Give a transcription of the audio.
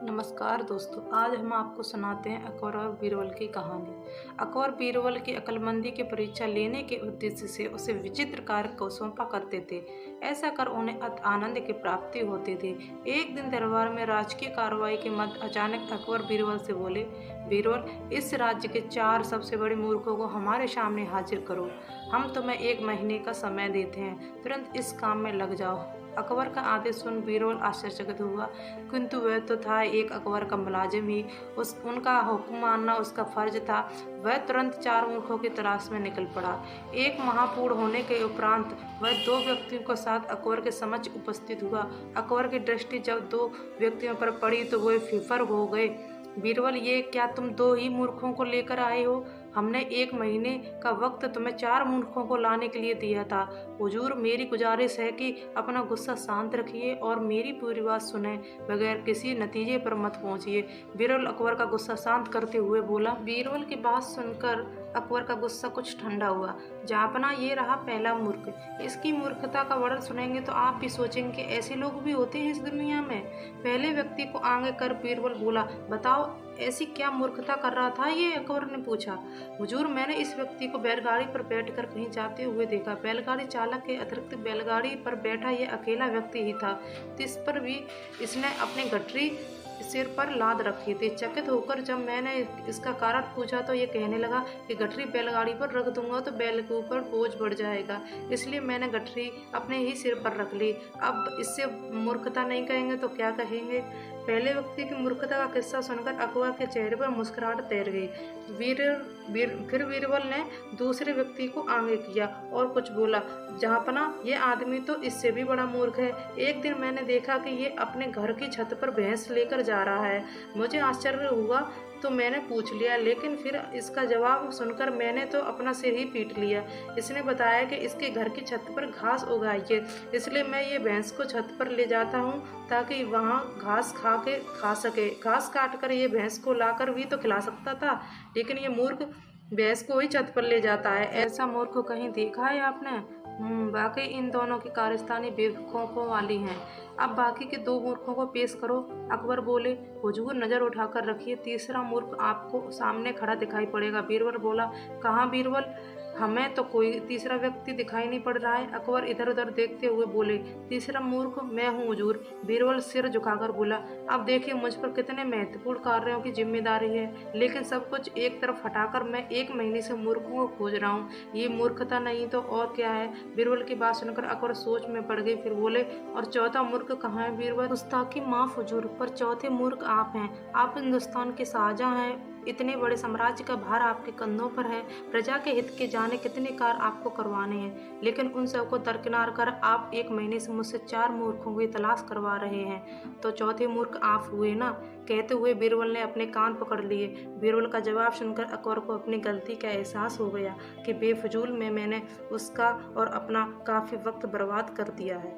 नमस्कार दोस्तों, आज हम आपको सुनाते हैं अकबर और बीरबल की कहानी। अकबर बीरबल की अक्लमंदी की परीक्षा लेने के उद्देश्य से उसे विचित्र कार्य को सौंपा करते थे। ऐसा कर उन्हें आनंद की प्राप्ति होती थी। एक दिन दरबार में राजकीय कार्रवाई के मध्य अचानक अकबर बीरबल से बोले, बीरबल, इस राज्य के 4 सबसे बड़े मूर्खों को हमारे सामने हाजिर करो। हम तुम्हें 1 महीने का समय देते हैं, तुरंत इस काम में लग जाओ। अकबर का आदेश सुन बीरबल आश्चर्यचकित हुआ, किंतु वह तो था एक अकबर का मुलाजिम ही, उनका हुक्म मानना उसका फर्ज था। वह तुरंत 4 मूर्खों की तलाश में निकल पड़ा। एक महापूर्ण होने के उपरांत वह 2 व्यक्तियों के साथ अकबर के समक्ष उपस्थित हुआ। अकबर की दृष्टि जब 2 व्यक्तियों पर पड़ी तो वे फिफर हो गए। बीरबल, ये क्या तुम 2 ही मूर्खों को लेकर आए हो? हमने 1 महीने का वक्त तुम्हें 4 मूर्खों को लाने के लिए दिया था। हुजूर, मेरी गुजारिश है कि अपना गुस्सा शांत रखिए और मेरी पूरी बात सुने बगैर किसी नतीजे पर मत पहुंचिए। बीरबल अकबर का गुस्सा शांत करते हुए बोला। बीरबल की बात सुनकर अकबर का गुस्सा कुछ ठंडा हुआ। जापना, ये रहा पहला मूर्ख। इसकी मूर्खता का वर्णन सुनेंगे तो आप भी सोचेंगे ऐसे लोग भी होते हैं इस दुनिया में। पहले व्यक्ति को आगे कर बीरबल बोला, बताओ ऐसी क्या मूर्खता कर रहा था ये? अकबर ने पूछा। हुजूर, मैंने इस व्यक्ति को बैलगाड़ी पर बैठकर कहीं जाते हुए देखा। बैलगाड़ी चालक के अतिरिक्त बैलगाड़ी पर बैठा ये अकेला व्यक्ति ही था। इस पर भी इसने अपनी गठरी सिर पर लाद रखी थी। चकित होकर जब मैंने इसका कारण पूछा तो ये कहने लगा कि गठरी बैलगाड़ी पर रख दूंगा तो बैल के ऊपर बोझ बढ़ जाएगा, इसलिए मैंने गठरी अपने ही सिर पर रख ली। अब इससे मूर्खता नहीं कहेंगे तो क्या कहेंगे? पहले व्यक्ति की मूर्खता का किस्सा सुनकर अकबर के चेहरे पर मुस्कुराहट तैर गई। फिर बीरबल ने दूसरे व्यक्ति को आगे किया और कुछ बोला, जहाँपना, ये आदमी तो इससे भी बड़ा मूर्ख है। एक दिन मैंने देखा कि ये अपने घर की छत पर भैंस लेकर जा रहा है। मुझे आश्चर्य हुआ तो मैंने पूछ लिया, लेकिन फिर इसका जवाब सुनकर मैंने तो अपना सिर ही पीट लिया। इसने बताया कि इसके घर की छत पर घास उगाई है, इसलिए मैं ये भैंस को छत पर ले जाता हूँ ताकि वहाँ घास खा सके। घास काट कर ये भैंस को लाकर भी तो खिला सकता था, लेकिन ये मूर्ख भैंस को ही छत पर ले जाता है। ऐसा मूर्ख कहीं देखा है आपने? वाकई इन दोनों की कारस्तानी बेवकूफ़ों वाली हैं। अब बाकी के 2 मूर्खों को पेश करो। अकबर बोले, हुजूर, नज़र उठाकर रखिए, तीसरा मूर्ख आपको सामने खड़ा दिखाई पड़ेगा। बीरबल बोला, कहाँ बीरबल? हमें तो कोई तीसरा व्यक्ति दिखाई नहीं पड़ रहा है। अकबर इधर उधर देखते हुए बोले, तीसरा मूर्ख मैं हूँ हुजूर। बीरबल सिर झुकाकर बोला, अब देखिए मुझ पर कितने महत्वपूर्ण कार्यों की जिम्मेदारी है, लेकिन सब कुछ एक तरफ हटाकर मैं 1 महीने से मूर्खों को खोज रहा हूँ। ये मूर्खता नहीं तो और क्या है? बीरबल की बात सुनकर अकबर सोच में पड़ गई। फिर बोले, और चौथा मूर्ख कहाँ है बीरबल? गुस्ताखी माफ हुजूर, पर चौथे मूर्ख आप हैं। आप हिंदुस्तान के शाहजहां हैं। इतने बड़े साम्राज्य का भार आपके कंधों पर है। प्रजा के हित के जाने कितने कार्य आपको करवाने हैं, लेकिन उन सबको दरकिनार कर आप 1 महीने से मुझसे 4 मूर्खों की तलाश करवा रहे हैं। तो चौथे मूर्ख आप हुए ना? कहते हुए बीरबल ने अपने कान पकड़ लिए। बीरबल का जवाब सुनकर अकबर को अपनी गलती का एहसास हो गया कि बेफजूल में मैंने उसका और अपना काफ़ी वक्त बर्बाद कर दिया है।